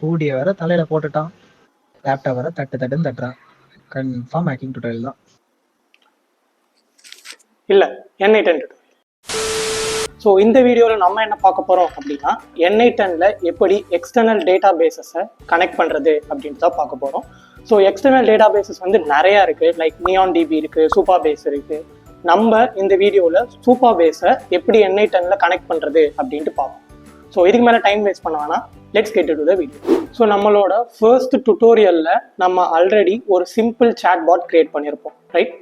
ஹூடியை வேற தலையில போட்டுட்டான், லேப்டாப் வேற தட்டு தட்டுன்னு தட்டுறான். கன்ஃபார்ம் ஹேக்கிங் டுட்டோரியல் தான். இல்லை N8N டுட்டோரியல். ஸோ இந்த வீடியோவில் நம்ம என்ன பார்க்க போகிறோம் அப்படின்னா N8Nல எப்படி எக்ஸ்டர்னல் டேட்டா பேஸஸை கனெக்ட் பண்ணுறது அப்படின்ட்டு தான் பார்க்க போகிறோம். ஸோ எக்ஸ்டர்னல் டேட்டா பேஸஸ் வந்து நிறையா இருக்குது. லைக் NeonDB இருக்குது, சூப்பர்பேஸ் இருக்குது. நம்ம இந்த வீடியோவில் சூப்பர்பேஸை எப்படி N8Nல கனெக்ட் பண்ணுறது அப்படின்ட்டு பார்ப்போம். ஸோ இதுக்கு மேலே டைம் வேஸ்ட் பண்ண வேணாம், let's get to the video. So நம்மளோட ஃபர்ஸ்ட் டுட்டோரியலில் நம்ம ஆல்ரெடி ஒரு சிம்பிள் சாட் பாட் கிரியேட் பண்ணியிருப்போம், ரைட்?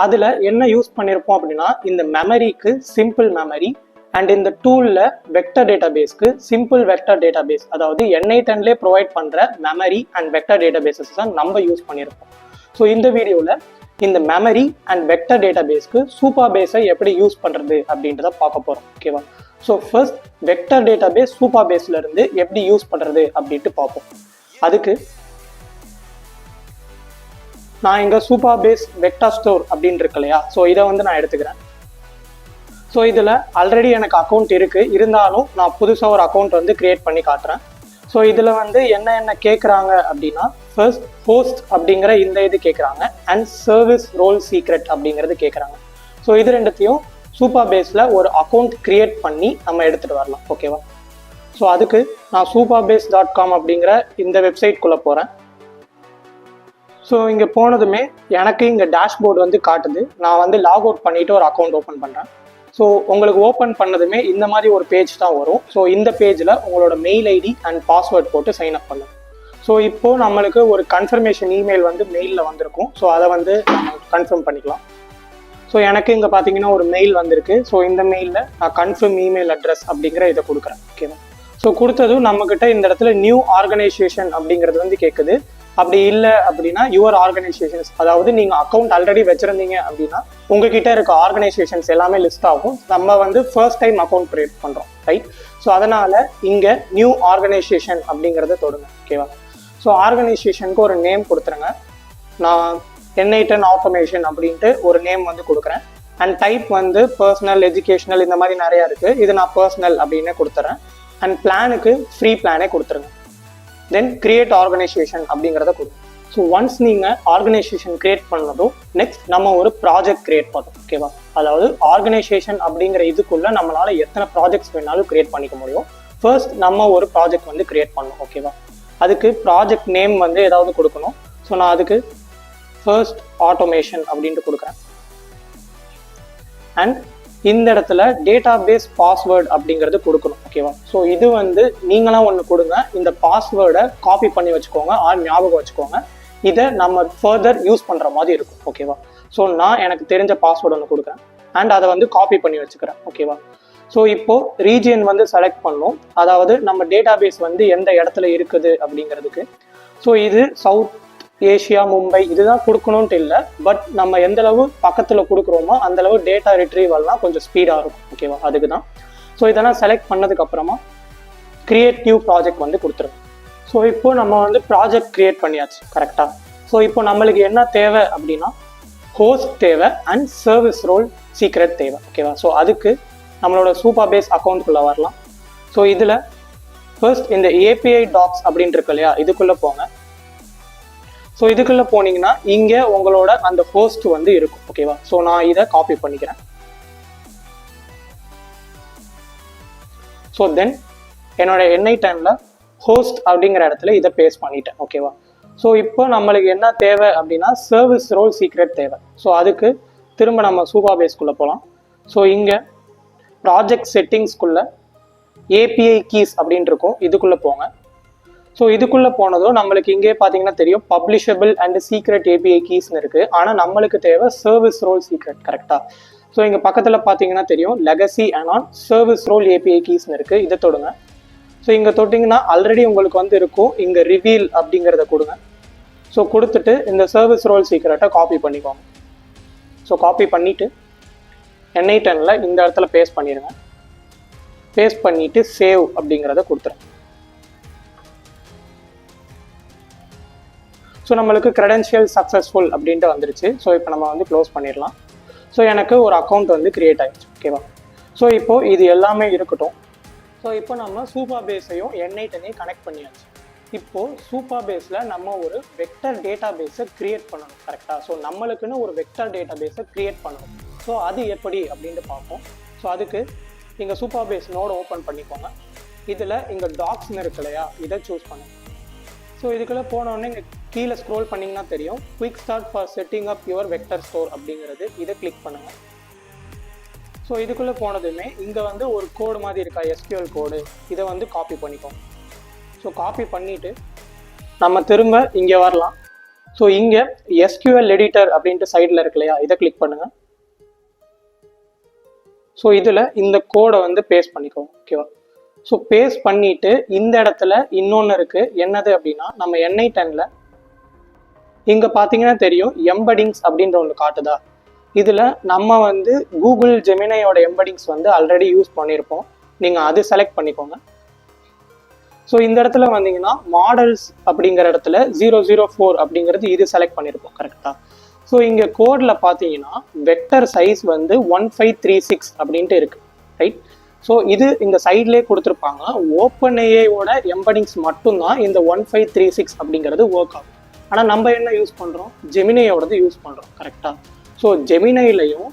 அதில் என்ன யூஸ் பண்ணியிருப்போம் அப்படின்னா இந்த மெமரிக்கு சிம்பிள் மெமரி அண்ட் இந்த டூலில் வெக்டர் டேட்டாபேஸ்க்கு சிம்பிள் வெக்டர் டேட்டாபேஸ், அதாவது N8Nலே ப்ரொவைட் பண்ணுற மெமரி அண்ட் வெக்டர் டேட்டாபேஸஸ் தான் நம்ம யூஸ் பண்ணியிருப்போம். ஸோ இந்த வீடியோவில் இந்த மெமரி அண்ட் வெக்டர் டேட்டாபேஸ்க்கு சூப்பர்பேஸை எப்படி யூஸ் பண்ணுறது அப்படின்றத பார்க்க போகிறோம், ஓகேவா? ஸோ ஃபர்ஸ்ட் வெக்டர் டேட்டாபேஸ் சூப்பர்பேஸ்ல இருந்து எப்படி யூஸ் பண்ணுறது அப்படின்ட்டு பார்ப்போம். அதுக்கு நான் இங்கே சூப்பர்பேஸ் வெக்டர் ஸ்டோர் அப்படின்னு இருக்கு இல்லையா, ஸோ இதை வந்து நான் எடுத்துக்கிறேன். ஸோ இதில் ஆல்ரெடி எனக்கு அக்கௌண்ட் இருக்குது, இருந்தாலும் நான் புதுசாக ஒரு அக்கௌண்ட் வந்து கிரியேட் பண்ணி காட்டுறேன். ஸோ இதில் வந்து என்ன கேட்குறாங்க அப்படின்னா ஃபர்ஸ்ட் ஹோஸ்ட் அப்படிங்கிற இந்த இது கேட்குறாங்க அண்ட் சர்வீஸ் ரோல் சீக்ரெட் அப்படிங்கிறது கேட்குறாங்க. ஸோ இது ரெண்டுத்தையும் சூப்பர்பேஸில் ஒரு அக்கௌண்ட் கிரியேட் பண்ணி நம்ம எடுத்துகிட்டு வரலாம், ஓகேவா? ஸோ அதுக்கு நான் superbase.com அப்படிங்கிற இந்த வெப்சைட்குள்ளே போகிறேன். ஸோ இங்கே போனதுமே எனக்கு இங்கே டேஷ்போர்டு வந்து காட்டுது. நான் வந்து லாக் அவுட் பண்ணிவிட்டு ஒரு அக்கௌண்ட் ஓப்பன் பண்ணுறேன். ஸோ உங்களுக்கு ஓப்பன் பண்ணதுமே இந்த மாதிரி ஒரு பேஜ் தான் வரும். ஸோ இந்த பேஜில் உங்களோட மெயில் ஐடி அண்ட் பாஸ்வேர்ட் போட்டு சைன் அப் பண்ணும். ஸோ இப்போது நம்மளுக்கு ஒரு கன்ஃபர்மேஷன் இமெயில் வந்து மெயிலில் வந்திருக்கும். ஸோ அதை வந்து நம்ம கன்ஃபார்ம் பண்ணிக்கலாம். ஸோ எனக்கு இங்கே பார்த்தீங்கன்னா ஒரு மெயில் வந்திருக்கு. ஸோ இந்த மெயிலில் நான் கன்ஃபார்ம் இமெயில் அட்ரஸ் அப்படிங்கிற இதை கொடுக்குறேன், ஓகேவா? ஸோ கொடுத்ததும் நம்மக்கிட்ட இந்த இடத்துல நியூ ஆர்கனைசேஷன் அப்படிங்கிறது வந்து கேட்குது. அப்படி இல்லை அப்படின்னா யுவர் ஆர்கனைசேஷன்ஸ், அதாவது நீங்கள் அக்கௌண்ட் ஆல்ரெடி வச்சுருந்தீங்க அப்படின்னா உங்ககிட்ட இருக்க ஆர்கனைசேஷன்ஸ் எல்லாமே லிஸ்ட் ஆகும். நம்ம வந்து ஃபர்ஸ்ட் டைம் அக்கௌண்ட் கிரியேட் பண்ணுறோம், ரைட்? ஸோ அதனால் இங்கே நியூ ஆர்கனைசேஷன் அப்படிங்கிறத தொடுங்க, ஓகேவா? ஸோ ஆர்கனைசேஷனுக்கு ஒரு நேம் கொடுத்துருங்க. நான் N8N ஆட்டோமேஷன் அப்படின்ட்டு ஒரு நேம் வந்து கொடுக்குறேன். அண்ட் டைப் வந்து பர்சனல், எஜுகேஷனல், இந்த மாதிரி நிறையா இருக்குது. இது நான் பர்சனல் அப்படின்னு கொடுத்துட்றேன். அண்ட் பிளானுக்கு ஃப்ரீ பிளானே கொடுத்துருங்க. தென் கிரியேட் ஆர்கனைசேஷன் அப்படிங்கிறத கொடுங்க. ஸோ ஒன்ஸ் நீங்கள் ஆர்கனைசேஷன் கிரியேட் பண்ணதும் நெக்ஸ்ட் நம்ம ஒரு ப்ராஜெக்ட் கிரியேட் பண்ணோம், ஓகேவா? அதாவது ஆர்கனைசேஷன் அப்படிங்கிற இதுக்குள்ளே நம்மளால் எத்தனை ப்ராஜெக்ட்ஸ் வேணாலும் கிரியேட் பண்ணிக்க முடியும். ஃபர்ஸ்ட் நம்ம ஒரு ப்ராஜெக்ட் வந்து கிரியேட் பண்ணணும், ஓகேவா? அதுக்கு ப்ராஜெக்ட் நேம் வந்து ஏதாவது கொடுக்கணும். ஸோ நான் அதுக்கு ஃபர்ஸ்ட் ஆட்டோமேஷன் அப்படின்ட்டு கொடுக்குறேன். அண்ட் இந்த இடத்துல டேட்டாபேஸ் பாஸ்வேர்டு அப்படிங்கிறது கொடுக்கணும், ஓகேவா? ஸோ இது வந்து நீங்களாம் ஒன்று கொடுங்க. இந்த பாஸ்வேர்டை காப்பி பண்ணி வச்சுக்கோங்க ஆர் ஞாபகம் வச்சுக்கோங்க. இதை நம்ம ஃபர்தர் யூஸ் பண்ணுற மாதிரி இருக்கும், ஓகேவா? ஸோ நான் எனக்கு தெரிஞ்ச பாஸ்வேர்டு ஒன்று கொடுக்குறேன் அண்ட் அதை வந்து காப்பி பண்ணி வச்சுக்கிறேன், ஓகேவா? ஸோ இப்போது ரீஜியன் வந்து செலக்ட் பண்ணணும், அதாவது நம்ம டேட்டாபேஸ் வந்து எந்த இடத்துல இருக்குது அப்படிங்கிறதுக்கு. ஸோ இது சவுத் ஏஷியா, மும்பை இதுதான் கொடுக்கணுன்ட்டு இல்லை. பட் நம்ம எந்த அளவு பக்கத்தில் கொடுக்குறோமோ அந்தளவு டேட்டா ரிட்ரீவல்லாம் கொஞ்சம் ஸ்பீடாக இருக்கும், ஓகேவா? அதுக்கு தான். ஸோ இதெல்லாம் செலக்ட் பண்ணதுக்கப்புறமா கிரியேட் நியூ ப்ராஜெக்ட் வந்து கொடுத்துருங்க. ஸோ இப்போது நம்ம வந்து ப்ராஜெக்ட் கிரியேட் பண்ணியாச்சு, கரெக்டாக? ஸோ இப்போ நம்மளுக்கு என்ன தேவை அப்படின்னா ஹோஸ்ட் தேவை அண்ட் சர்வீஸ் ரோல் சீக்ரெட் தேவை, ஓகேவா? ஸோ அதுக்கு நம்மளோட சூப்பர்பேஸ் அக்கௌண்ட்டுக்குள்ளே வரலாம். ஸோ இதில் ஃபர்ஸ்ட் இந்த API டாக்ஸ் அப்படின்ட்டு இருக்கு இல்லையா, இதுக்குள்ளே போங்க. ஸோ இதுக்குள்ளே போனீங்கன்னா இங்கே உங்களோட அந்த ஹோஸ்ட் வந்து இருக்கும், ஓகேவா? ஸோ நான் இதை காப்பி பண்ணிக்கிறேன். ஸோ தென் என்னோட N8Nல ஹோஸ்ட் அப்படிங்கிற இடத்துல இதை பேஸ்ட் பண்ணிட்டேன், ஓகேவா? ஸோ இப்போ நம்மளுக்கு என்ன தேவை அப்படின்னா சர்வீஸ் ரோல் சீக்ரெட் தேவை. ஸோ அதுக்கு திரும்ப நம்ம சூப்பர்பேஸ்க்குள்ளே போகலாம். ஸோ இங்கே ப்ராஜெக்ட் செட்டிங்ஸ்குள்ளே API கீஸ் அப்படின்ட்டு இருக்கும், இதுக்குள்ளே போங்க. ஸோ இதுக்குள்ளே போனதும் நம்மளுக்கு இங்கே பார்த்தீங்கன்னா தெரியும் பப்ளிஷபிள் அண்ட் சீக்ரெட் API கீஸ்னு இருக்குது. ஆனால் நம்மளுக்கு தேவை சர்வீஸ் ரோல் சீக்ரெட், கரெக்டாக? ஸோ இங்கே பக்கத்தில் பார்த்தீங்கன்னா தெரியும் legacy and anon service role API கீஸ்னு இருக்குது, இதை தொடுங்க. ஸோ இங்கே தொட்டிங்கன்னா ஆல்ரெடி உங்களுக்கு வந்து இருக்கும், இங்கே ரிவீல் அப்படிங்கிறத கொடுங்க. ஸோ கொடுத்துட்டு இந்த சர்வீஸ் ரோல் சீக்ரெட்டை காப்பி பண்ணிக்கோங்க. ஸோ காப்பி பண்ணிவிட்டு N8Nல இந்த இடத்துல பேஸ்ட் பண்ணிடுங்க. பேஸ்ட் பண்ணிவிட்டு சேவ் அப்படிங்கிறத கொடுத்துருங்க. ஸோ நம்மளுக்கு கிரெடென்ஷியல் சக்ஸஸ்ஃபுல் அப்படின்ட்டு வந்துருச்சு. ஸோ இப்போ நம்ம வந்து க்ளோஸ் பண்ணிடலாம். ஸோ எனக்கு ஒரு அக்கௌண்ட் வந்து கிரியேட் ஆகிடுச்சு, ஓகேவா? ஸோ இப்போது இது எல்லாமே இருக்கட்டும். ஸோ இப்போ நம்ம சூப்பர்பேஸையும் N8Nனையும் கனெக்ட் பண்ணியாச்சு. இப்போ சூப்பர் பேஸில் நம்ம ஒரு வெக்டர் டேட்டா பேஸை கிரியேட் பண்ணணும் கரெக்டாக. ஸோ நம்மளுக்குன்னு ஒரு வெக்டர் டேட்டா பேஸை கிரியேட் பண்ணணும். ஸோ அது எப்படி அப்படின்ட்டு பார்ப்போம். ஸோ அதுக்கு இங்கே சூப்பர் பேஸ் நோடு ஓப்பன் பண்ணிக்கோங்க. இதில் இங்கே டாக்ஸ்னு இருக்கு இல்லையா, இதை சூஸ் பண்ணுங்க. ஸோ இதுக்குள்ளே போனோடனே இங்கே கீழே ஸ்க்ரோல் பண்ணிங்கன்னா தெரியும் quick start for setting up your vector store அப்படிங்கிறது, இதை கிளிக் பண்ணுங்கள். ஸோ இதுக்குள்ளே போனதுமே இங்கே வந்து ஒரு கோடு மாதிரி இருக்கா, SQL கோடு, இதை வந்து காப்பி பண்ணிக்கோங்க. ஸோ காப்பி பண்ணிவிட்டு நம்ம திரும்ப இங்கே வரலாம். ஸோ இங்கே SQL எடிட்டர் அப்படின்ட்டு சைடில் இருக்கு இல்லையா, இதை கிளிக் பண்ணுங்கள். ஸோ இதில் இந்த கோடை வந்து பேஸ்ட் பண்ணிக்கோங்க. ஓகேவா. ஸோ பேஸ்ட் பண்ணிவிட்டு இந்த இடத்துல இன்னொன்று இருக்குது, என்னது அப்படின்னா நம்ம NI10ல் இங்கே பார்த்தீங்கன்னா தெரியும் எம்படிங்ஸ் அப்படின்ற ஒன்று காட்டுதா. இதில் நம்ம வந்து கூகுள் ஜெமினையோட எம்படிங்ஸ் வந்து ஆல்ரெடி யூஸ் பண்ணியிருப்போம். நீங்கள் அது செலக்ட் பண்ணிக்கோங்க. ஸோ இந்த இடத்துல வந்தீங்கன்னா மாடல்ஸ் அப்படிங்கிற இடத்துல 004 அப்படிங்கிறது இது செலக்ட் பண்ணியிருப்போம் கரெக்டாக. ஸோ இங்கே கோடில் பார்த்தீங்கன்னா வெக்டர் சைஸ் வந்து 1536 அப்படின்ட்டு இருக்குது ரைட். ஸோ இது இந்த சைட்லேயே கொடுத்துருப்பாங்க. ஓப்பன்ஏஐயோட எம்படிங்ஸ் மட்டும்தான் இந்த 1536 அப்படிங்கிறது ஒர்க் ஆகும். ஆனால் நம்ம என்ன யூஸ் பண்ணுறோம், ஜெமினையோடது யூஸ் பண்ணுறோம் கரெக்டாக. ஸோ ஜெமினைலையும்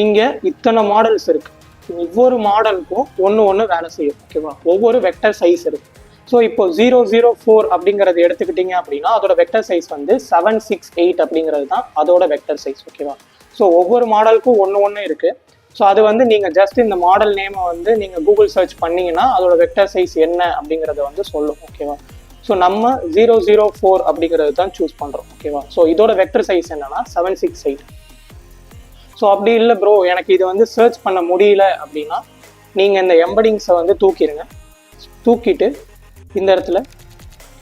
இங்கே இத்தனை மாடல்ஸ் இருக்குது. ஒவ்வொரு மாடலுக்கும் ஒன்று வேலை செய்யும். ஓகேவா. ஒவ்வொரு வெக்டர் சைஸ் இருக்குது. ஸோ இப்போ 004 அப்படிங்கிறது எடுத்துக்கிட்டிங்க அப்படின்னா அதோட வெக்டர் சைஸ் வந்து 768 அப்படிங்கிறது தான் அதோட வெக்டர் சைஸ். ஓகேவா. ஸோ ஒவ்வொரு மாடலுக்கும் ஒன்று இருக்குது. ஸோ அது வந்து நீங்கள் ஜஸ்ட் இந்த மாடல் நேமை வந்து நீங்கள் கூகுள் சர்ச் பண்ணிங்கன்னா அதோட வெக்டர் சைஸ் என்ன அப்படிங்கிறத வந்து சொல்லும். ஓகேவா. ஸோ நம்ம 004 அப்படிங்கிறது தான் சூஸ் பண்ணுறோம். ஓகேவா. ஸோ இதோட வெக்டர் சைஸ் என்னன்னா 768. ஸோ அப்படி இல்லை ப்ரோ எனக்கு இது வந்து சர்ச் பண்ண முடியல அப்படின்னா நீங்கள் இந்த எம்படிங்ஸை வந்து தூக்கிடுங்க. தூக்கிட்டு இந்த இடத்துல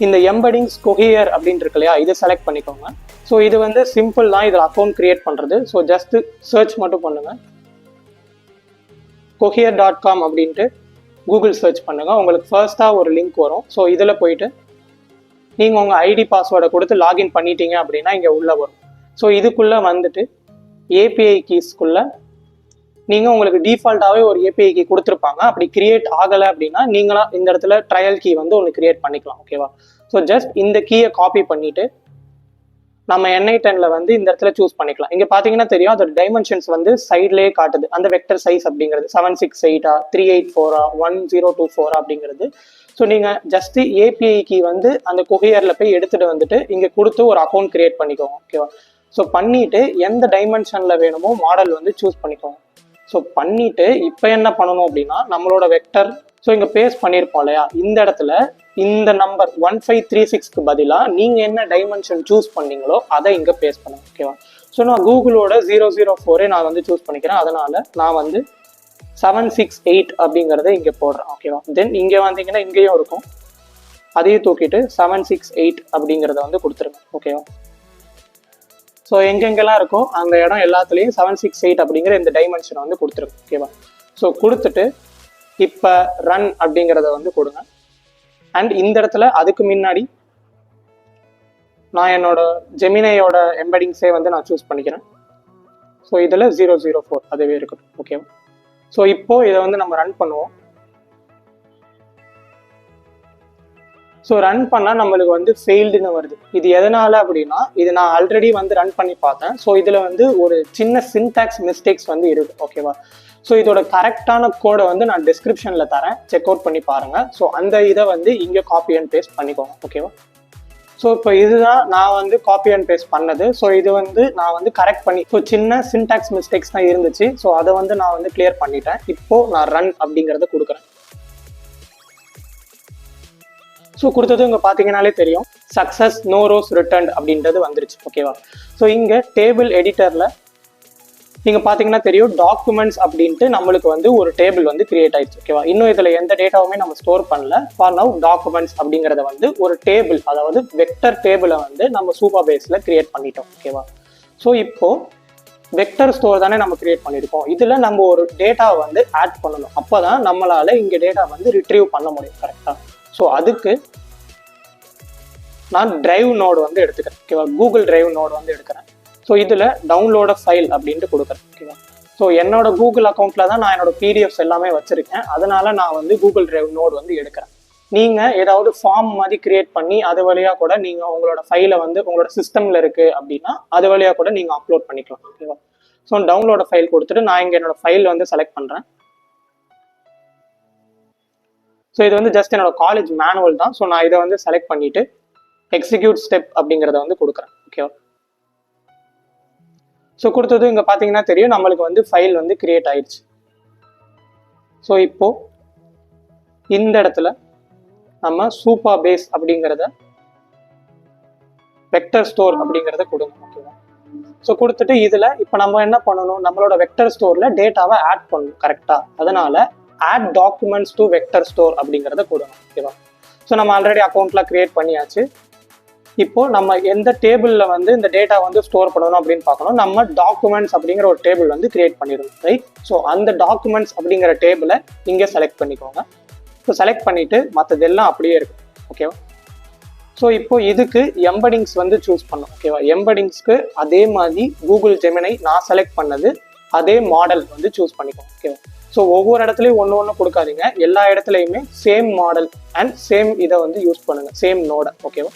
இந்த எம்படிங்ஸ் கொஹியர் அப்படின்னு இருக்கு இல்லையா, இதை செலக்ட் பண்ணிக்கோங்க. ஸோ இது வந்து சிம்பிள் தான் இதில் அக்கௌண்ட் கிரியேட் பண்ணுறது. ஸோ ஜஸ்ட் சர்ச் மட்டும் பண்ணுங்கள், cohere.com அப்படின்ட்டு கூகுள் சர்ச் பண்ணுங்கள். உங்களுக்கு ஃபர்ஸ்ட்டாக ஒரு லிங்க் வரும். ஸோ இதில் போயிட்டு நீங்கள் உங்கள் ஐடி பாஸ்வேர்டை கொடுத்து லாகின் பண்ணிட்டீங்க அப்படின்னா இங்கே உள்ளே வரும். ஸோ இதுக்குள்ளே வந்துட்டு ஏபிஐ கீஸ்க்குள்ளே நீங்கள் உங்களுக்கு டிஃபால்ட்டாகவே ஒரு ஏபிஐ கீ கொடுத்துருப்பாங்க. அப்படி கிரியேட் ஆகலை அப்படின்னா நீங்களாம் இந்த இடத்துல ட்ரையல் கீ வந்து ஒன்று கிரியேட் பண்ணிக்கலாம். ஓகேவா. ஸோ ஜஸ்ட் இந்த கீயை காப்பி பண்ணிவிட்டு நம்ம NI10ல் வந்து இந்த இடத்துல சூஸ் பண்ணிக்கலாம். இங்கே பார்த்தீங்கன்னா தெரியும் அதோட டைமென்ஷன்ஸ் வந்து சைட்லேயே காட்டுது. அந்த வெக்டர் சைஸ் அப்படிங்கிறது 768 384 1024 அப்படிங்கிறது. ஸோ நீங்கள் ஜஸ்ட் ஏபிஐ கீ வந்து அந்த கொஹியரில் போய் எடுத்துகிட்டு வந்துட்டு இங்கே கொடுத்து ஒரு அக்கௌண்ட் கிரியேட் பண்ணிக்கோங்க. ஓகேவா. ஸோ பண்ணிவிட்டு எந்த டைமென்ஷனில் வேணுமோ மாடல் வந்து சூஸ் பண்ணிக்கோங்க. ஸோ பண்ணிவிட்டு இப்போ என்ன பண்ணணும் அப்படின்னா நம்மளோட வெக்டர் ஸோ இங்கே பேஸ்ட் பண்ணியிருப்போம் இல்லையா, இந்த இடத்துல இந்த நம்பர் 1536க்கு பதிலாக நீங்கள் என்ன டைமென்ஷன் சூஸ் பண்ணீங்களோ அதை இங்கே பேஸ்ட் பண்ணுங்க. ஓகேவா. ஸோ நான் கூகுளோட 004 நான் வந்து சூஸ் பண்ணிக்கிறேன். அதனால் நான் வந்து 768 அப்படிங்கிறத இங்கே போடுறேன். ஓகேவா. தென் இங்கே வந்தீங்கன்னா இங்கேயும் இருக்கும், அதையும் தூக்கிட்டு 768 அப்படிங்கிறத வந்து கொடுத்துருங்க. ஓகேவா. ஸோ எங்கெங்கெல்லாம் இருக்கோ அந்த இடம் எல்லாத்துலேயும் 768 அப்படிங்கிற இந்த டைமென்ஷனை வந்து கொடுத்துருங்க. ஓகேவா. ஸோ கொடுத்துட்டு இப்போ ரன் அப்படிங்கிறத வந்து கொடுங்க. அண்ட் இந்த இடத்துல அதுக்கு முன்னாடி நான் என்னோட ஜெமினையோட எம்படிங்ஸே வந்து நான் சூஸ் பண்ணிக்கிறேன். ஸோ இதில் 004 அதுவே இருக்கட்டும். ஓகேவா. ஸோ இப்போ இதை வந்து நம்ம ரன் பண்ணுவோம். ஸோ ரன் பண்ணால் நம்மளுக்கு வந்து ஃபெயில்டுன்னு வருது. இது எதனால அப்படின்னா இது நான் ஆல்ரெடி வந்து ரன் பண்ணி பார்த்தேன். ஸோ இதில் வந்து ஒரு சின்ன சின்டாக்ஸ் மிஸ்டேக்ஸ் வந்து இருக்குது. ஓகேவா. ஸோ இதோட கரெக்டான கோடை வந்து நான் டிஸ்கிரிப்ஷனில் தரேன், செக் அவுட் பண்ணி பாருங்கள். ஸோ அந்த இதை வந்து இங்கே காப்பி அண்ட் பேஸ்ட் பண்ணிக்கோங்க. ஓகேவா. ஸோ இப்போ இதுதான் நான் வந்து காப்பி அண்ட் பேஸ்ட் பண்ணது. ஸோ இது வந்து நான் வந்து கரெக்ட் பண்ணி ஸோ சின்ன சின்டாக்ஸ் மிஸ்டேக்ஸ் தான் இருந்துச்சு. ஸோ அதை வந்து நான் வந்து கிளியர் பண்ணிட்டேன். இப்போது நான் ரன் அப்படிங்கிறத கொடுக்குறேன். ஸோ கொடுத்தது இங்கே பார்த்தீங்கன்னாலே தெரியும் சக்ஸஸ் நோ ரோஸ் ரிட்டர்ன்ட் அப்படின்றது வந்துருச்சு. ஓகேவா. ஸோ இங்கே டேபிள் எடிட்டரில் நீங்கள் பார்த்தீங்கன்னா தெரியும் டாக்குமெண்ட்ஸ் அப்படின்ட்டு நம்மளுக்கு வந்து ஒரு டேபிள் வந்து கிரியேட் ஆயிடுச்சு. ஓகேவா. இன்னும் இதில் எந்த டேட்டாவுமே நம்ம ஸ்டோர் பண்ணல. ஃபார் நவ் டாக்குமெண்ட்ஸ் அப்படிங்கிறத வந்து ஒரு டேபிள், அதாவது வெக்டர் டேபிளை வந்து நம்ம சூப்பர் பேஸில் கிரியேட் பண்ணிட்டோம். ஓகேவா. ஸோ இப்போது வெக்டர் ஸ்டோர் தானே நம்ம கிரியேட் பண்ணியிருக்கோம். இதில் நம்ம ஒரு டேட்டாவை வந்து ஆட் பண்ணணும். அப்போ தான் நம்மளால் இங்கே டேட்டா வந்து ரிட்ரீவ் பண்ண முடியும். கரெக்டாக. ஸோ அதுக்கு நான் டிரைவ் நோடு வந்து எடுத்துக்கிறேன். ஓகேவா. கூகுள் டிரைவ் நோடு வந்து எடுக்கிறேன். ஸோ இதில் டவுன்லோட ஃபைல் அப்படின்ட்டு கொடுக்குறேன். ஓகேவா. ஸோ என்னோட கூகுள் அக்கௌண்ட்டில் தான் நான் என்னோட பிடிஎஃப்ஸ் எல்லாமே வச்சுருக்கேன். அதனால நான் வந்து கூகுள் டிரைவ் நோடு வந்து எடுக்கிறேன். நீங்கள் ஏதாவது ஃபார்ம் மாதிரி கிரியேட் பண்ணி அது வழியாக கூட நீங்கள் உங்களோட ஃபைலை வந்து உங்களோட சிஸ்டமில் இருக்குது அப்படின்னா அது வழியாக கூட நீங்கள் அப்லோட் பண்ணிக்கலாம். ஓகேவா? ஸோ டவுன்லோட ஃபைல் கொடுத்துட்டு நான் இங்கே என்னோட ஃபைல் வந்து செலக்ட் பண்ணுறேன். ஸோ இது வந்து ஜஸ்ட் என்னோட காலேஜ் மேனுவல் தான். ஸோ நான் இதை வந்து செலக்ட் பண்ணிட்டு எக்ஸிக்யூட் ஸ்டெப் அப்படிங்கிறத வந்து கொடுக்குறேன். ஓகேவா? ஸோ கொடுத்ததும் இங்கே பார்த்தீங்கன்னா தெரியும் நம்மளுக்கு வந்து ஃபைல் வந்து கிரியேட் ஆயிடுச்சு. ஸோ இப்போ இந்த இடத்துல நம்ம சூப்பா பேஸ் அப்படிங்கிறத வெக்டர் ஸ்டோர் அப்படிங்கிறத கொடுங்க. ஓகேவா? ஸோ கொடுத்துட்டு இதில் இப்போ நம்ம என்ன பண்ணணும், நம்மளோட வெக்டர் ஸ்டோரில் டேட்டாவை ஆட் பண்ணணும் கரெக்டாக. அதனால add documents to vector store அப்படிங்கிறத கொடுங்க. ஓகேவா? ஸோ நம்ம ஆல்ரெடி அக்கௌண்ட்லாம் கிரியேட் பண்ணியாச்சு. இப்போ நம்ம எந்த டேபிளில் வந்து இந்த டேட்டா வந்து ஸ்டோர் பண்ணணும் அப்படின்னு பார்க்கணும். நம்ம டாக்குமெண்ட்ஸ் அப்படிங்கிற ஒரு டேபிள் வந்து கிரியேட் பண்ணிடணும், ரைட்? ஸோ அந்த டாக்குமெண்ட்ஸ் அப்படிங்கிற டேபிளை இங்கே செலக்ட் பண்ணிக்கோங்க. ஸோ செலக்ட் பண்ணிட்டு மற்றதெல்லாம் அப்படியே இருக்கு. ஓகேவா? ஸோ இப்போ இதுக்கு எம்படிங்ஸ் வந்து சூஸ் பண்ணோம். ஓகேவா? எம்படிங்ஸ்க்கு அதே மாதிரி கூகுள் ஜெமினை நான் செலக்ட் பண்ணது அதே மாடல் வந்து சூஸ் பண்ணிக்கோங்க. ஓகேவா? ஸோ ஒவ்வொரு இடத்துலையும் ஒன்று ஒன்று கொடுக்காதீங்க, எல்லா இடத்துலையுமே சேம் மாடல் அண்ட் சேம் இதை வந்து யூஸ் பண்ணுங்க, சேம் நோட. ஓகேவா?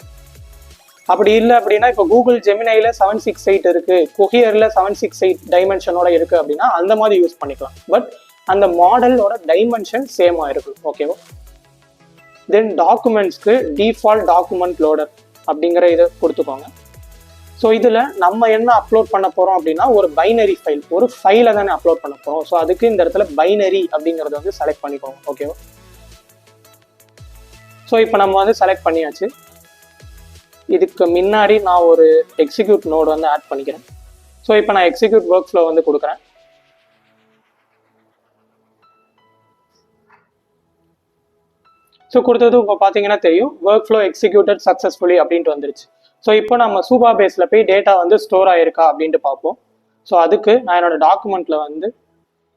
அப்படி இல்லை அப்படின்னா இப்போ கூகுள் ஜெமினையில் 768 இருக்கு, கொஹியரில் 768 டைமென்ஷனோட இருக்கு அப்படின்னா அந்த மாதிரி யூஸ் பண்ணிக்கலாம். பட் அந்த மாடலோட டைமென்ஷன் சேமாக இருக்கும். ஓகேவா? தென் டாக்குமெண்ட்ஸ்க்கு டிஃபால்ட் டாக்குமெண்ட் லோடர் அப்படிங்கிற இதை கொடுத்துக்கோங்க. ஸோ இதில் நம்ம என்ன அப்லோட் பண்ண போகிறோம் அப்படின்னா ஒரு பைனரி ஃபைல், ஒரு ஃபைலை தானே அப்லோட் பண்ண போகிறோம். ஸோ அதுக்கு இந்த இடத்துல பைனரி அப்படிங்கிறத வந்து செலக்ட் பண்ணிக்கோங்க. ஓகேவா? ஸோ இப்போ நம்ம வந்து செலக்ட் பண்ணியாச்சு. இதுக்கு முன்னாடி நான் ஒரு எக்ஸிக்யூட் நோடு வந்து ஆட் பண்ணிக்கிறேன். ஸோ இப்போ நான் எக்ஸிக்யூட் ஒர்க் ஃப்ளோ வந்து கொடுக்குறேன். ஸோ கொடுத்தது இப்போ பார்த்தீங்கன்னா தெரியும் ஒர்க் ஃப்ளோ எக்ஸிக்யூட்டட் சக்ஸஸ்ஃபுல்லி அப்படின்ட்டு வந்துருச்சு. ஸோ இப்போ நம்ம சூப்பா பேஸில் போய் டேட்டா வந்து ஸ்டோர் ஆயிருக்கா அப்படின்ட்டு பார்ப்போம். ஸோ அதுக்கு நான் என்னோட டாக்குமெண்ட்ல வந்து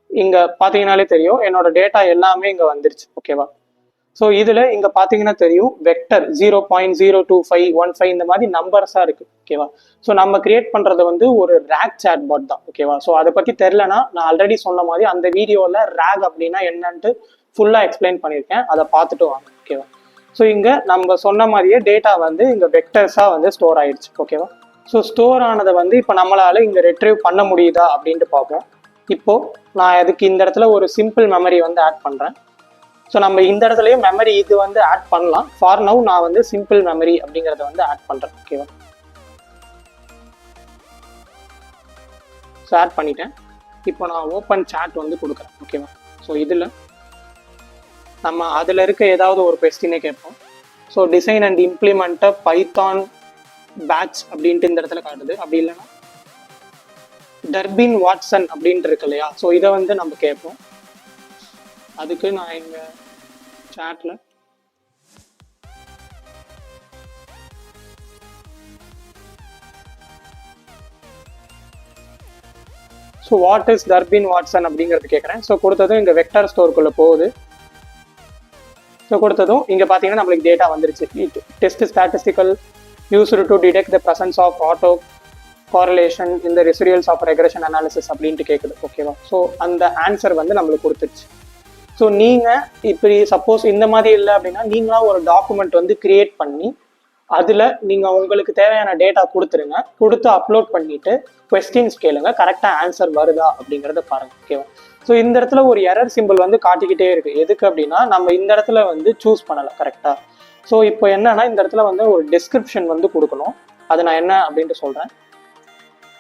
இங்கே பார்த்தீங்கன்னாலே தெரியும் என்னோட டேட்டா எல்லாமே இங்கே வந்துருச்சு. ஓகேவா? ஸோ இதில் இங்கே பார்த்தீங்கன்னா தெரியும் வெக்டர் 0.02515 இந்த மாதிரி நம்பர்ஸாக இருக்குது. ஓகேவா? ஸோ நம்ம கிரியேட் பண்ணுறது வந்து ஒரு ரேக் சேட் பாட் தான். ஓகேவா? ஸோ அதை பற்றி தெரிலனா நான் ஆல்ரெடி சொன்ன மாதிரி அந்த வீடியோவில் ரேக் அப்படின்னா என்னன்ட்டு ஃபுல்லாக எக்ஸ்பிளைன் பண்ணியிருக்கேன், அதை பார்த்துட்டு வாங்க. ஓகேவா? ஸோ இங்கே நம்ம சொன்ன மாதிரியே டேட்டா வந்து இங்கே வெக்டர்ஸாக வந்து ஸ்டோர் ஆயிடுச்சு. ஓகேவா? ஸோ ஸ்டோர் ஆனதை வந்து இப்போ நம்மளால இங்கே ரெட்ரீவ் பண்ண முடியுதா அப்படின்ட்டு பார்ப்போம். இப்போது நான் அதுக்கு இந்த இடத்துல ஒரு சிம்பிள் மெமரி வந்து ஆட் பண்ணுறேன். ஸோ நம்ம இந்த இடத்துலையும் மெமரி இது வந்து ஆட் பண்ணலாம். ஃபார் நவ் நான் வந்து சிம்பிள் மெமரி அப்படிங்கிறத வந்து ஆட் பண்ணுறேன். ஓகேவா? ஸோ ஆட் பண்ணிட்டேன். இப்போ நான் ஓப்பன் சாட் வந்து கொடுக்குறேன். ஓகேவா? ஸோ இதில் நம்ம அதில் இருக்க ஏதாவது ஒரு கொஸ்டினே கேட்போம். ஸோ டிசைன் அண்ட் இம்ப்ளிமெண்ட்டை பைத்தான் பேட்ச் அப்படின்ட்டு இந்த இடத்துல காட்டுது. அப்படி இல்லைன்னா டர்பின் வாட்சன் அப்படின்ட்டு இருக்கு இல்லையா? ஸோ இதை வந்து நம்ம கேட்போம். அதுக்கு நான் எங்கள் சாட்டில் so what is turbine Watson அப்படிங்கிறது கேட்குறேன். ஸோ கொடுத்ததும் இங்கே வெக்டர் ஸ்டோருக்குள்ளே போகுது. ஸோ கொடுத்ததும் இங்கே பார்த்தீங்கன்னா நம்மளுக்கு டேட்டா வந்துருச்சு. Test statistical used to detect the presence of auto correlation in the residuals of regression analysis அப்படின்ட்டு கேட்குது. ஓகேவா? ஸோ அந்த ஆன்சர் வந்து நம்மளுக்கு கொடுத்துருச்சு. ஸோ நீங்கள் இப்படி சப்போஸ் இந்த மாதிரி இல்லை அப்படின்னா நீங்களாக ஒரு டாக்குமெண்ட் வந்து கிரியேட் பண்ணி அதில் நீங்கள் உங்களுக்கு தேவையான டேட்டா கொடுத்துருங்க, கொடுத்து அப்லோட் பண்ணிவிட்டு கொஸ்டின்ஸ் கேளுங்க, கரெக்டாக ஆன்சர் வருதா அப்படிங்கிறத பாருங்கள். ஓகேவா? ஸோ இந்த இடத்துல ஒரு எரர் சிம்பிள் வந்து காட்டிக்கிட்டே இருக்குது. எதுக்கு அப்படின்னா நம்ம இந்த இடத்துல வந்து சூஸ் பண்ணலை கரெக்டாக. ஸோ இப்போ என்னன்னா இந்த இடத்துல வந்து ஒரு டெஸ்கிரிப்ஷன் வந்து கொடுக்கணும். அது நான் என்ன அப்படின்ட்டு சொல்கிறேன்.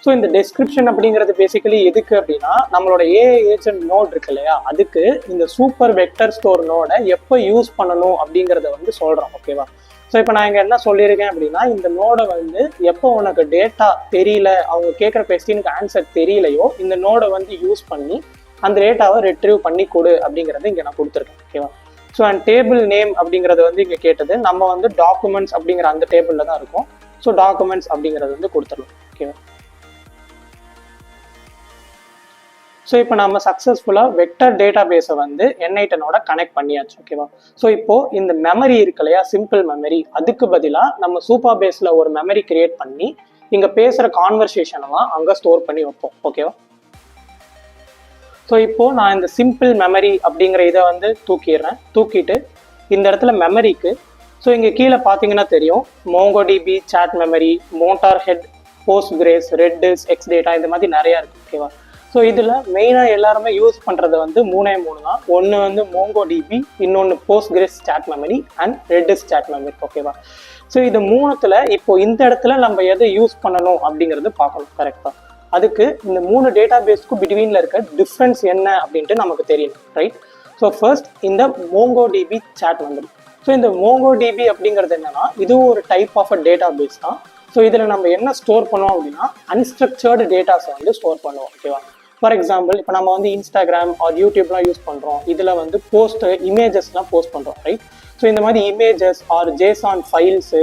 ஸோ இந்த டெஸ்கிரிப்ஷன் அப்படிங்கிறது பேசிக்கலி எதுக்கு அப்படின்னா நம்மளோட ஏஐ ஏஜென்ட் நோட் இருக்கு இல்லையா, அதுக்கு இந்த சூப்பர் வெக்டர் ஸ்டோர் நோடை எப்போ யூஸ் பண்ணணும் அப்படிங்கிறத வந்து சொல்கிறோம். ஓகேவா? ஸோ இப்போ நான் இங்கே என்ன சொல்லியிருக்கேன் அப்படின்னா இந்த நோடை வந்து எப்போ உனக்கு டேட்டா தெரியல, அவங்க கேட்குற கொஸ்டினுக்கு ஆன்சர் தெரியலையோ இந்த நோடை வந்து யூஸ் பண்ணி அந்த டேட்டாவை ரெட்ரீவ் பண்ணி கொடு அப்படிங்கிறத இங்கே நான் கொடுத்துருக்கேன். ஓகேவா? ஸோ அண்ட் டேபிள் நேம் அப்படிங்கிறது வந்து இங்கே கேட்டது நம்ம வந்து டாக்குமெண்ட்ஸ் அப்படிங்கிற அந்த டேபிளில் தான் இருக்கும். ஸோ டாக்குமெண்ட்ஸ் அப்படிங்கிறது வந்து கொடுத்துடலாம். ஓகேவா? ஸோ இப்போ நம்ம சக்ஸஸ்ஃபுல்லாக வெக்டர் டேட்டா பேஸை வந்து N8 கனெக்ட் பண்ணியாச்சு. ஓகேவா? ஸோ இப்போது இந்த மெமரி இருக்கு இல்லையா, சிம்பிள் மெமரி, அதுக்கு பதிலாக நம்ம சூப்பர் பேஸில் ஒரு மெமரி கிரியேட் பண்ணி இங்கே பேசுகிற கான்வர்சேஷனெல்லாம் அங்கே ஸ்டோர் பண்ணி வைப்போம். ஓகேவா? ஸோ இப்போது நான் இந்த சிம்பிள் மெமரி அப்படிங்கிற இதை வந்து தூக்கிடுறேன். தூக்கிட்டு இந்த இடத்துல மெமரிக்கு. ஸோ இங்கே கீழே பார்த்தீங்கன்னா தெரியும் MongoDB, சாட் மெமரி, மோட்டார்ஹெட், போஸ்ட்கிரேஸ், ரெட்டிஸ், எக்ஸ்டேட்டா, இந்த மாதிரி நிறையா இருக்குது. ஓகேவா? ஸோ இதில் மெயினாக எல்லாருமே யூஸ் பண்ணுறது வந்து 3 தான். ஒன்று வந்து MongoDB, இன்னொன்று Postgres chat memory and Redis chat memory. ஓகேவா? ஸோ இது 3த்துல இப்போ இந்த இடத்துல நம்ம எதை யூஸ் பண்ணணும் அப்படிங்கிறது பார்க்கணும். கரெக்டாக அதுக்கு இந்த 3 டேட்டா பேஸ்க்கும் பிட்வீனில் இருக்க டிஃப்ரென்ஸ் என்ன அப்படின்ட்டு நமக்கு தெரியணும். ரைட்? ஸோ ஃபர்ஸ்ட் இந்த MongoDB சாட் மெமரி. ஸோ இந்த MongoDB அப்படிங்கிறது என்னன்னா இதுவும் ஒரு type of a database தான். ஸோ இதில் நம்ம என்ன ஸ்டோர் பண்ணுவோம் அப்படின்னா அன்ஸ்ட்ரக்சர்டு டேட்டாஸை வந்து ஸ்டோர் பண்ணுவோம். ஓகேவா? ஃபார் எக்ஸாம்பிள் இப்போ நம்ம வந்து இன்ஸ்டாகிராம் ஆர் யூடியூப்லாம் யூஸ் பண்ணுறோம். இதில் வந்து இமேஜஸ்லாம் போஸ்ட் பண்ணுறோம். ரைட்? ஸோ இந்த மாதிரி இமேஜஸ் ஆர் JSON ஃபைல்ஸு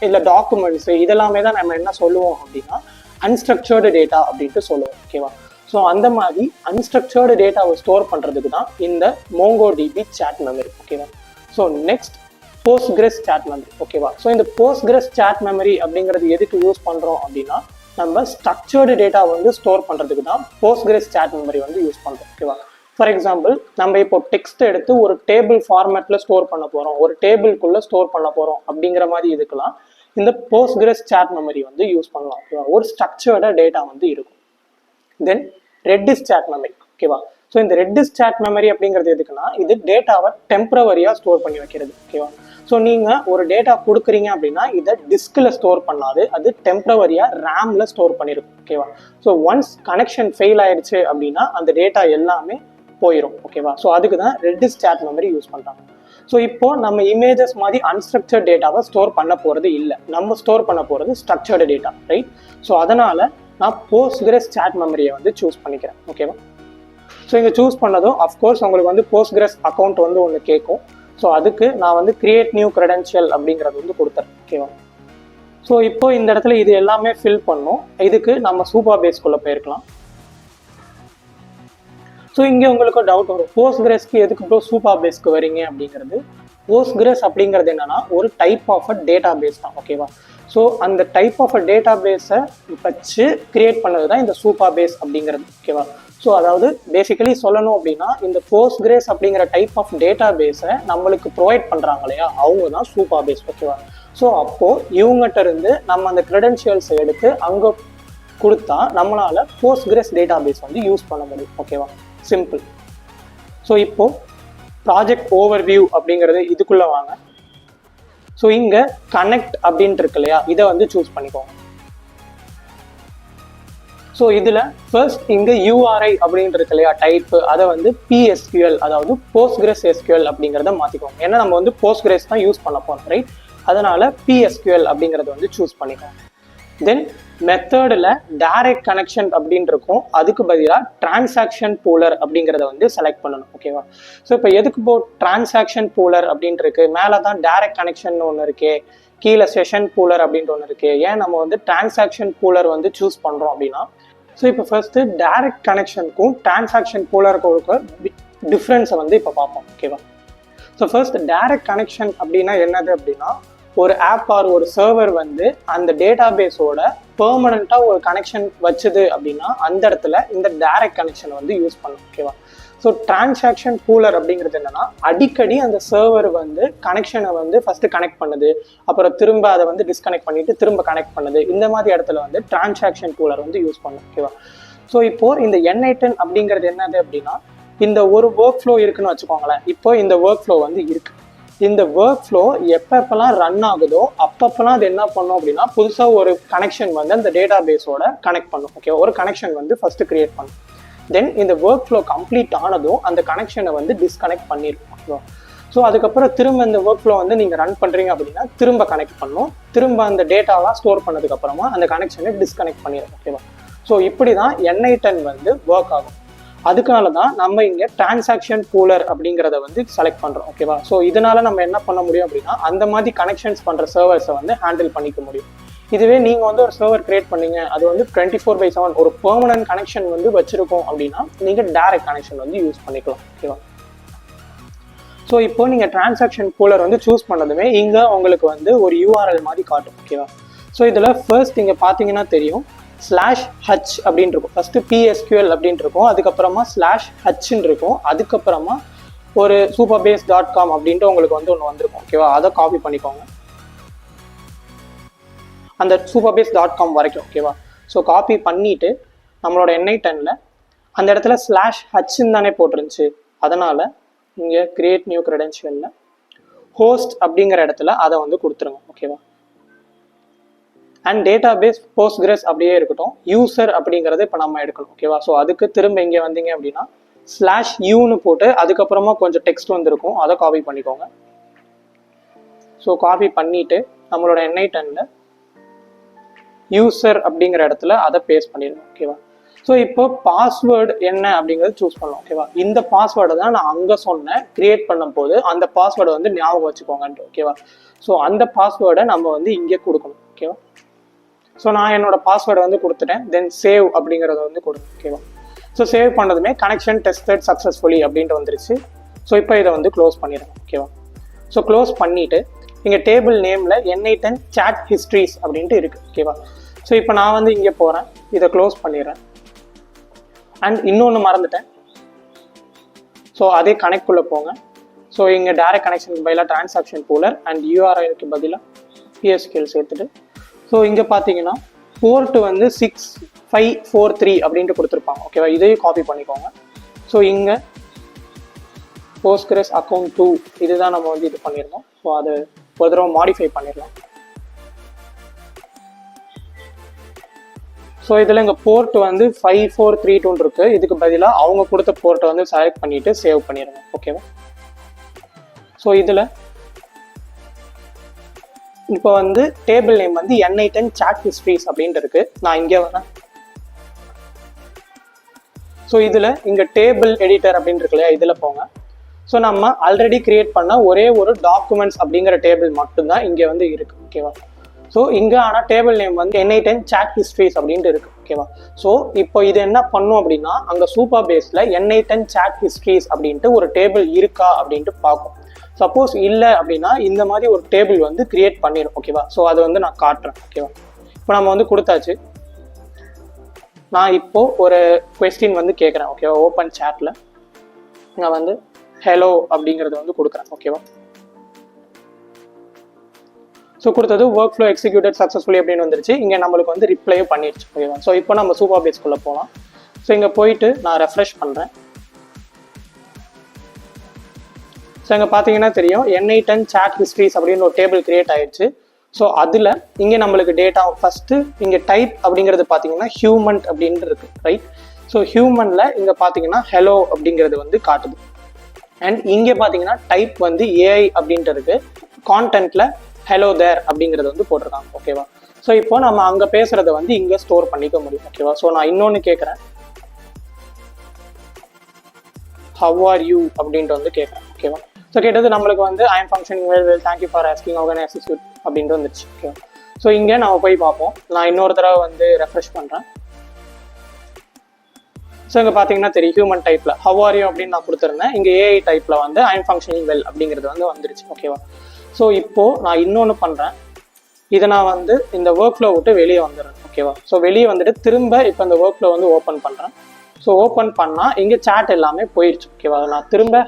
இல்லை டாக்குமெண்ட்ஸு இதெல்லாமே தான் நம்ம என்ன சொல்லுவோம் அப்படின்னா அன்ஸ்ட்ரக்சர்டு டேட்டா அப்படின்ட்டு சொல்லுவோம். ஓகேவா? ஸோ அந்த மாதிரி அன்ஸ்ட்ரக்சர்டு டேட்டாவை ஸ்டோர் பண்ணுறதுக்கு தான் இந்த MongoDB சாட் மெமரி. ஓகேவா? So next Postgres chat memory. ஓகேவா? ஸோ இந்த போஸ்ட்கிரஸ் சாட் மெமரி அப்படிங்கிறது எதுக்கு யூஸ் பண்ணுறோம் அப்படின்னா நம்ம ஸ்ட்ரக்சர்டு டேட்டா வந்து ஸ்டோர் பண்ணுறதுக்கு தான் போஸ்ட்கிரஸ் சாட் மெமரி வந்து யூஸ் பண்ணுறோம். ஓகேவா? ஃபார் எக்ஸாம்பிள் நம்ம இப்போ டெக்ஸ்ட் எடுத்து ஒரு டேபிள் ஃபார்மேட்டில் ஸ்டோர் பண்ண போகிறோம், ஒரு டேபிள்குள்ளே ஸ்டோர் பண்ண போகிறோம் அப்படிங்கிற மாதிரி இதுக்கெல்லாம் இந்த போஸ்ட்கிரஸ் சாட் மெமரி வந்து யூஸ் பண்ணலாம். ஓகேவா? ஒரு ஸ்ட்ரக்சர்டு டேட்டா வந்து இருக்கும். தென் ரெட்டிஸ் சாட் மெமரி. ஓகேவா? ஸோ இந்த ரெட்டிஸ் சாட் மெமரி அப்படிங்கிறது எதுக்குன்னா இது டேட்டாவை டெம்பரவரியாக ஸ்டோர் பண்ணி வைக்கிறது. ஓகேவா? ஸோ நீங்கள் ஒரு டேட்டா கொடுக்குறீங்க அப்படின்னா இதை டிஸ்கில் ஸ்டோர் பண்ணாது, அது டெம்பரவரியாக ரேமில் ஸ்டோர் பண்ணியிருக்கும். ஓகேவா? ஸோ ஒன்ஸ் கனெக்ஷன் ஃபெயில் ஆயிடுச்சு அப்படின்னா அந்த டேட்டா எல்லாமே போயிடும். ஓகேவா? ஸோ அதுக்கு தான் ரெட்டிஸ் சாட் மெமரி யூஸ் பண்ணுறாங்க. ஸோ இப்போ நம்ம இமேஜஸ் மாதிரி அன்ஸ்ட்ரக்சர்ட் டேட்டாவை ஸ்டோர் பண்ண போகிறது இல்லை, நம்ம ஸ்டோர் பண்ண போகிறது ஸ்ட்ரக்சர்டு டேட்டா. ரைட்? ஸோ அதனால் நான் போஸ்ட்கிரஸ் சாட் மெமரியை வந்து சூஸ் பண்ணிக்கிறேன். ஓகேவா? ஸோ இங்கே சூஸ் பண்ணதும் அஃப்கோர்ஸ் உங்களுக்கு வந்து போஸ்ட்கிரஸ் அக்கௌண்ட் வந்து ஒன்று கேட்கும். ஸோ அதுக்கு நான் வந்து கிரியேட் நியூ கிரெடென்ஷியல் அப்படிங்கிறது வந்து கொடுத்துறேன். ஓகேவா? ஸோ இப்போ இந்த இடத்துல இது எல்லாமே ஃபில் பண்ணும். இதுக்கு நம்ம சூப்பர் பேஸ்க்குள்ளே போயிருக்கலாம். ஸோ இங்கே உங்களுக்கு டவுட் வரும், போஸ்ட்கிரஸ்க்கு எதுக்கு ப்ரோ சூப்பர் பேஸ்க்கு வரீங்க அப்படிங்கிறது. போஸ்ட்கிரஸ் அப்படிங்கிறது என்னன்னா ஒரு type of a database தான். ஓகேவா? ஸோ அந்த டைப் ஆஃப் அ டேட்டா பேஸை வச்சு கிரியேட் பண்ணது தான் இந்த சூப்பர் பேஸ் அப்படிங்கிறது. ஓகேவா? ஸோ அதாவது பேசிக்கலி சொல்லணும் அப்படின்னா இந்த போஸ்ட்கிரஸ் அப்படிங்கிற டைப் ஆஃப் டேட்டா பேஸை நம்மளுக்கு ப்ரொவைட் பண்ணுறாங்க இல்லையா, அவங்க தான் சூப்பர் பேஸ். ஓகேவா? ஸோ அப்போது இவங்ககிட்ட இருந்து நம்ம அந்த கிரெடென்ஷியல்ஸை எடுத்து அங்கே கொடுத்தா நம்மளால் போஸ்ட்கிரஸ் டேட்டா பேஸ் வந்து யூஸ் பண்ண முடியும். ஓகேவா? சிம்பிள். ஸோ இப்போ ப்ராஜெக்ட் ஓவர்வியூ அப்படிங்கிறது இதுக்குள்ளே வாங்க. ஸோ இங்கே கனெக்ட் அப்படின்ட்டு இருக்கு இல்லையா, இதை வந்து சூஸ் பண்ணிக்கோங்க. ஸோ இதில் ஃபர்ஸ்ட் இங்கே URI அப்படின்ட்டு இருக்கு இல்லையா டைப்பு, அதை வந்து PSQL அதாவது போஸ்ட்கிரஸ் SQL அப்படிங்கிறத மாற்றிக்கோங்க. ஏன்னா நம்ம வந்து போஸ்ட்கிரஸ் தான் யூஸ் பண்ண போகிறோம். ரைட்? அதனால் PSQL அப்படிங்கிறத வந்து சூஸ் பண்ணிக்கோங்க. தென் மெத்தடில் டைரக்ட் கனெக்ஷன் அப்படின்னு இருக்கும், அதுக்கு பதிலாக டிரான்சாக்ஷன் பூலர் அப்படிங்கிறத வந்து செலக்ட் பண்ணணும். ஓகேவா? ஸோ இப்போ எதுக்கு இப்போ டிரான்சாக்ஷன் பூலர் அப்படின்ட்டு இருக்கு, மேலே தான் டைரக்ட் கனெக்ஷன் ஒன்று இருக்கே, கீழே செஷன் பூலர் அப்படின்ட்டு ஒன்று இருக்கு. ஏன் நம்ம வந்து டிரான்சாக்ஷன் பூலர் வந்து சூஸ் பண்ணுறோம் அப்படின்னா, ஸோ இப்போ ஃபர்ஸ்ட்டு டைரக்ட் கனெக்ஷனுக்கும் டிரான்சாக்ஷன் பூலருக்கும் இருக்க டிஃப்ரென்ஸை வந்து இப்போ பார்ப்போம். ஓகேவா? ஸோ ஃபர்ஸ்ட் டைரக்ட் கனெக்ஷன் அப்படின்னா என்னது அப்படின்னா ஒரு ஆப் ஆர் ஒரு சர்வர் வந்து அந்த டேட்டா பேஸோட பெர்மனண்ட்டாக ஒரு கனெக்ஷன் வச்சுது அப்படின்னா அந்த இடத்துல இந்த டைரக்ட் கனெக்ஷன் வந்து யூஸ் பண்ணும். ஓகேவா? ஸோ டிரான்சாக்ஷன் பூலர் அப்படிங்கிறது என்னன்னா அடிக்கடி அந்த சர்வர் வந்து கனெக்ஷனை வந்து ஃபர்ஸ்ட் கனெக்ட் பண்ணுது, அப்புறம் திரும்ப அதை வந்து டிஸ்கனெக்ட் பண்ணிட்டு திரும்ப கனெக்ட் பண்ணுது. இந்த மாதிரி இடத்துல வந்து டிரான்சாக்ஷன் பூலர் வந்து யூஸ் பண்ணும். ஓகேவா? ஸோ இப்போ இந்த N8N அப்படிங்கிறது என்னது அப்படின்னா இந்த ஒரு ஒர்க் ஃப்ளோ இருக்குன்னு வச்சுக்கோங்களேன். இப்போ இந்த ஒர்க் ஃப்ளோ வந்து இருக்கு. இந்த ஒர்க் ஃப்ளோ எப்பப்பெல்லாம் ரன் ஆகுதோ அப்பப்பெல்லாம் அது என்ன பண்ணும் அப்படின்னா புதுசாக ஒரு கனெக்ஷன் வந்து அந்த டேட்டா பேஸோட கனெக்ட் பண்ணும். ஓகே? ஒரு கனெக்ஷன் வந்து ஃபர்ஸ்ட் கிரியேட் பண்ணும். தென் இந்த ஒர்க் ஃப்ளோ கம்ப்ளீட் ஆனதும் அந்த கனெக்ஷனை வந்து டிஸ்கனெக்ட் பண்ணிருக்கும். ஓகேவா? ஸோ அதுக்கப்புறம் திரும்ப இந்த ஒர்க் ஃப்ளோ வந்து நீங்கள் ரன் பண்ணுறீங்க அப்படின்னா திரும்ப கனெக்ட் பண்ணும், திரும்ப அந்த டேட்டாலாம் ஸ்டோர் பண்ணதுக்கப்புறமா அந்த கனெக்ஷனை டிஸ்கனெக்ட் பண்ணிடும். ஓகேவா? ஸோ இப்படி தான் N8N வந்து ஒர்க் ஆகும். அதுக்கான தான் நம்ம இங்கே டிரான்சாக்ஷன் பூலர் அப்படிங்கிறத வந்து செலக்ட் பண்ணுறோம். ஓகேவா? ஸோ இதனால நம்ம என்ன பண்ண முடியும் அப்படின்னா அந்த மாதிரி கனெக்ஷன்ஸ் பண்ணுற சர்வர்ஸை வந்து ஹேண்டில் பண்ணிக்க முடியும். இதுவே நீங்கள் வந்து ஒரு சர்வர் கிரியேட் பண்ணீங்க, அது வந்து 24/7 ஒரு பெர்மனன்ட் கனெக்ஷன் வந்து வச்சிருக்கோம் அப்படின்னா நீங்கள் டைரக்ட் கனெக்ஷன் வந்து யூஸ் பண்ணிக்கலாம். ஓகேவா? ஸோ இப்போ நீங்கள் டிரான்சாக்ஷன் பூலர் வந்து சூஸ் பண்ணதுமே இங்கே உங்களுக்கு வந்து ஒரு URL மாதிரி காட்டும். ஓகேவா? ஸோ இதில் ஃபர்ஸ்ட் இங்கே பார்த்தீங்கன்னா தெரியும் /h அப்படின்னு இருக்கும். ஃபர்ஸ்ட் PSQL அப்படின்னு இருக்கும், அதுக்கப்புறமா /h இருக்கும், அதுக்கப்புறமா ஒரு superbase.com அப்படின்ட்டு உங்களுக்கு வந்து ஒன்று வந்திருக்கும் ஓகேவா. அதை காப்பி பண்ணிக்கோங்க அந்த superbase.com வரைக்கும் ஓகேவா. ஸோ காப்பி பண்ணிட்டு நம்மளோட N8Nல அந்த இடத்துல /h தானே போட்டிருந்துச்சு, அதனால இங்கே கிரியேட் நியூ கிரெடென்ஷியல்ல ஹோஸ்ட் அப்படிங்கிற இடத்துல அதை வந்து கொடுத்துருங்க ஓகேவா. அண்ட் டேட்டாபேஸ் போஸ்ட்கிரஸ் அப்படியே இருக்கட்டும், யூசர் அப்படிங்கிறத இப்போ நம்ம எடுக்கணும் ஓகேவா. ஸோ அதுக்கு திரும்ப இங்கே வந்தீங்க அப்படின்னா /uன்னு போட்டு அதுக்கப்புறமா கொஞ்சம் டெக்ஸ்ட் வந்துருக்கும், அதை காப்பி பண்ணிக்கோங்க. ஸோ காப்பி பண்ணிட்டு நம்மளோட N8Nல யூசர் அப்படிங்கிற இடத்துல அதை பேஸ்ட் பண்ணிடுங்க ஓகேவா. ஸோ இப்போ பாஸ்வேர்டு என்ன அப்படிங்கிறது சூஸ் பண்ணலாம் ஓகேவா. இந்த பாஸ்வேர்டை தான் நான் அங்கே சொன்னேன் கிரியேட் பண்ணும் போது அந்த பாஸ்வேர்டை வந்து ஞாபகம் வச்சுக்கோங்கன்ட்டு ஓகேவா. ஸோ அந்த பாஸ்வேர்டை நம்ம வந்து இங்கே கொடுக்கணும் ஓகேவா. ஸோ நான் என்னோட பாஸ்வேர்டை வந்து கொடுத்துட்டேன், தென் சேவ் அப்படிங்கிறத வந்து கொடுங்க ஓகேவா. ஸோ சேவ் பண்ணதுமே கனெக்ஷன் டெஸ்டட் சக்ஸஸ்ஃபுல்லி அப்படின்ட்டு வந்துருச்சு. ஸோ இப்போ இதை வந்து க்ளோஸ் பண்ணிடுங்க ஓகேவா. ஸோ க்ளோஸ் பண்ணிவிட்டு இங்கே டேபிள் நேமில் N8N சாட் ஹிஸ்ட்ரிஸ் அப்படின்ட்டு இருக்குது ஓகேவா. ஸோ இப்போ நான் வந்து இங்கே போகிறேன், இதை க்ளோஸ் பண்ணிடுறேன். அண்ட் இன்னொன்று மறந்துட்டேன், ஸோ அதே கனெக்ட்குள்ளே போங்க. ஸோ இங்கே டைரக்ட் கனெக்ஷனுக்கு பதிலாக டிரான்சாக்ஷன் பூலர் அண்ட் URIக்கு பதிலாக PSQL சேர்த்துட்டு, ஸோ இங்கே பார்த்தீங்கன்னா போர்ட்டு வந்து 6543 அப்படின்ட்டு கொடுத்துருப்பாங்க ஓகேவா. இதையும் காப்பி பண்ணிக்கோங்க. ஸோ இங்கே போஸ்ட்கிரஸ் அக்கௌண்ட் 2 இதுதான் நம்ம வந்து இது பண்ணியிருந்தோம். ஸோ அதை ஒரு தடவை மாடிஃபை பண்ணிடலாம். ஸோ இதில் இங்கே போர்ட் வந்து 5432 இருக்கு, இதுக்கு பதிலாக அவங்க கொடுத்த போர்ட்டை வந்து செலக்ட் பண்ணிட்டு சேவ் பண்ணிடுங்க ஓகேவா. ஸோ இதில் இப்போ வந்து டேபிள் நேம் வந்து N8N சாட் ஹிஸ்ட்ரிஸ் அப்படின்ட்டு இருக்கு. நான் இங்கே வரேன். ஸோ இதில் இங்கே டேபிள் எடிட்டர் அப்படின்னு இருக்கு இல்லையா, இதில் போங்க. ஸோ நம்ம ஆல்ரெடி கிரியேட் பண்ண ஒரே ஒரு டாக்குமெண்ட்ஸ் அப்படிங்கிற டேபிள் மட்டும்தான் இங்கே வந்து இருக்கு ஓகேவா. ஸோ இங்கே ஆனால் டேபிள் நேம் வந்து N8N சாட் ஹிஸ்ட்ரிஸ் அப்படின்ட்டு இருக்கு ஓகேவா. ஸோ இப்போ இது என்ன பண்ணும் அப்படின்னா அங்கே சூப்பர் பேஸில் N8N சாட் ஹிஸ்ட்ரிஸ் அப்படின்ட்டு ஒரு டேபிள் இருக்கா அப்படின்ட்டு பார்க்கும். சப்போஸ் இல்லை அப்படின்னா இந்த மாதிரி ஒரு டேபிள் வந்து கிரியேட் பண்ணிடும் ஓகேவா. ஸோ அதை வந்து நான் காட்டுறேன் ஓகேவா. இப்போ நம்ம வந்து கொடுத்தாச்சு. நான் இப்போ ஒரு கொஸ்டின் வந்து கேட்குறேன் ஓகேவா. ஓப்பன் சேட்டில் நான் வந்து ஹலோ அப்படிங்கிறது வந்து கொடுக்குறேன் ஓகேவா. ஸோ கொடுத்தது ஒர்க் ஃப்ளோ எக்ஸிக்யூட்டட் சக்ஸஸ்ஃபுல்லி அப்படின்னு வந்துருச்சு. இங்கே நம்மளுக்கு வந்து ரிப்ளையும் பண்ணிடுச்சு ஓகேவா. ஸோ இப்போ நம்ம சூப்பர் பேஸ்க்குள்ளே போகலாம். ஸோ இங்கே போயிட்டு நான் ரெஃப்ரெஷ் பண்ணுறேன். ஸோ இங்கே பார்த்தீங்கன்னா தெரியும் N8N சாட் ஹிஸ்ட்ரிஸ் அப்படின்னு ஒரு டேபிள் கிரியேட் ஆயிடுச்சு. ஸோ அதில் இங்கே நம்மளுக்கு டேட்டா ஃபஸ்ட்டு இங்கே டைப் அப்படிங்கிறது பார்த்தீங்கன்னா ஹியூமன் அப்படின்னு இருக்கு ரைட். ஸோ ஹியூமனில் இங்கே பார்த்தீங்கன்னா ஹலோ அப்படிங்கிறது வந்து காட்டுது. அண்ட் இங்கே பார்த்தீங்கன்னா டைப் வந்து AI அப்படின்ட்டு இருக்கு. கான்டென்ட்ல ஹலோ தேர் அப்படிங்கிறது வந்து போட்டிருக்காங்க ஓகேவா. ஸோ இப்போ நம்ம அங்கே பேசுறத வந்து இங்கே ஸ்டோர் பண்ணிக்க முடியும் ஓகேவா. ஸோ நான் இன்னொன்று கேட்குறேன், ஹவ் ஆர் யூ அப்படின்ட்டு வந்து கேட்குறேன் ஓகேவா. ஸோ கேட்டது நம்மளுக்கு வந்து I am functioning well thank you for asking organisation அப்படின்ட்டு வந்துருச்சு ஓகேவா. ஸோ இங்கே நம்ம போய் பார்ப்போம். நான் இன்னொரு தடவை வந்து ரெஃப்ரெஷ் பண்ணுறேன். ஸோ இங்கே பார்த்தீங்கன்னா தெரியும் ஹியூமன் டைப்பில் ஹவ் ஆர் யூ அப்படின்னு நான் கொடுத்துருந்தேன். இங்கே AI டைப்பில் வந்து ஐ எம் ஃபங்க்ஷனிங் வெல் அப்படிங்கிறது வந்து வந்துருச்சு ஓகேவா. ஸோ இப்போது நான் இன்னொன்று பண்ணுறேன், இதை நான் வந்து இந்த ஒர்க் ஃப்ளோ விட்டு வெளியே வந்துடுறேன் ஓகேவா. ஸோ வெளியே வந்துட்டு திரும்ப இப்போ இந்த ஒர்க் ஃப்ளோ வந்து ஓப்பன் பண்ணுறேன். ஸோ ஓப்பன் பண்ணால் இங்கே சாட் எல்லாமே போயிடுச்சு ஓகேவா. நான் திரும்ப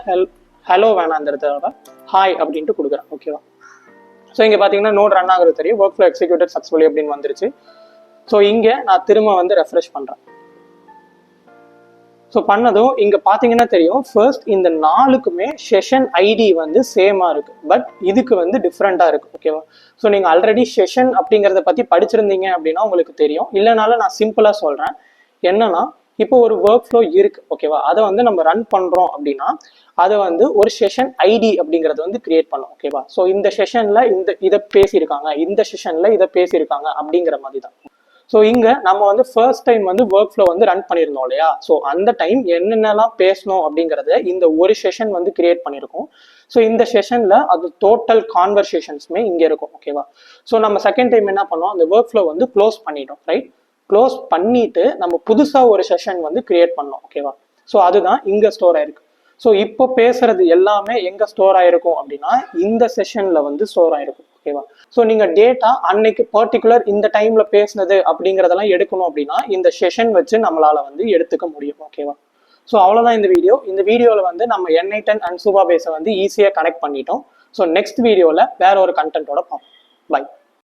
ஹலோ வேணாம் அந்த இடத்துல ஹாய் அப்படின்ட்டு கொடுக்குறேன் ஓகேவா. ஸோ இங்கே பார்த்தீங்கன்னா நோட் ரன் ஆகுறது தெரியும், ஒர்க் ஃப்ளோ எக்ஸிக்யூட்டட் சக்ஸஸ்ஃபுல்லி அப்படின்னு வந்துருச்சு. ஸோ இங்கே நான் திரும்ப வந்து ரெஃப்ரெஷ் பண்ணுறேன். ஸோ பண்ணதும் இங்கே பார்த்தீங்கன்னா தெரியும் ஃபர்ஸ்ட் இந்த 4க்குமே செஷன் ஐடி வந்து சேமாக இருக்குது, பட் இதுக்கு வந்து டிஃப்ரெண்ட்டாக இருக்குது ஓகேவா. ஸோ நீங்கள் ஆல்ரெடி செஷன் அப்படிங்கிறத பற்றி படிச்சிருந்தீங்க அப்படின்னா உங்களுக்கு தெரியும், இல்லைனாலும் நான் சிம்பிளாக சொல்கிறேன். என்னன்னா இப்போ ஒரு ஒர்க் ஃப்ளோ இருக்குது ஓகேவா, அதை வந்து நம்ம ரன் பண்ணுறோம் அப்படின்னா அதை வந்து ஒரு செஷன் ஐடி அப்படிங்கிறது வந்து கிரியேட் பண்ணோம் ஓகேவா. ஸோ இந்த செஷனில் இதை பேசியிருக்காங்க, இந்த செஷனில் இதை பேசியிருக்காங்க அப்படிங்கிற மாதிரி தான். ஸோ இங்கே நம்ம வந்து ஃபர்ஸ்ட் டைம் வந்து ஒர்க் ஃப்ளோ வந்து ரன் பண்ணியிருந்தோம் இல்லையா. ஸோ அந்த டைம் என்னென்னலாம் பேசணும் அப்படிங்கிறத இந்த ஒரு செஷன் வந்து கிரியேட் பண்ணியிருக்கோம். ஸோ இந்த செஷனில் அது டோட்டல் கான்வர்சேஷன்ஸுமே இங்கே இருக்கும் ஓகேவா. ஸோ நம்ம செகண்ட் டைம் என்ன பண்ணோம், அந்த ஒர்க் ஃப்ளோ வந்து க்ளோஸ் பண்ணிட்டோம் ரைட். க்ளோஸ் பண்ணிட்டு நம்ம புதுசாக ஒரு செஷன் வந்து கிரியேட் பண்ணோம் ஓகேவா. ஸோ அதுதான் இங்கே ஸ்டோர் ஆயிருக்கு. ஸோ இப்போ பேசுறது எல்லாமே எங்கே ஸ்டோர் ஆயிருக்கும் அப்படின்னா இந்த செஷனில் வந்து ஸ்டோர் ஆயிருக்கும் ஓகேவா. ஸோ நீங்கள் டேட்டா அன்னைக்கு பர்டிகுலர் இந்த டைமில் பேசுனது அப்படிங்கிறதெல்லாம் எடுக்கணும் அப்படின்னா இந்த செஷன் வச்சு நம்மளால் வந்து எடுத்துக்க முடியும் ஓகேவா. ஸோ அவ்வளோதான் இந்த வீடியோ. இந்த வீடியோவில் வந்து நம்ம N8N அண்ட் சூப்பர் பேஸை வந்து ஈஸியாக கனெக்ட் பண்ணிட்டோம். ஸோ நெக்ஸ்ட் வீடியோவில் வேற ஒரு கண்டென்ட்டோட பார்ப்போம். பை.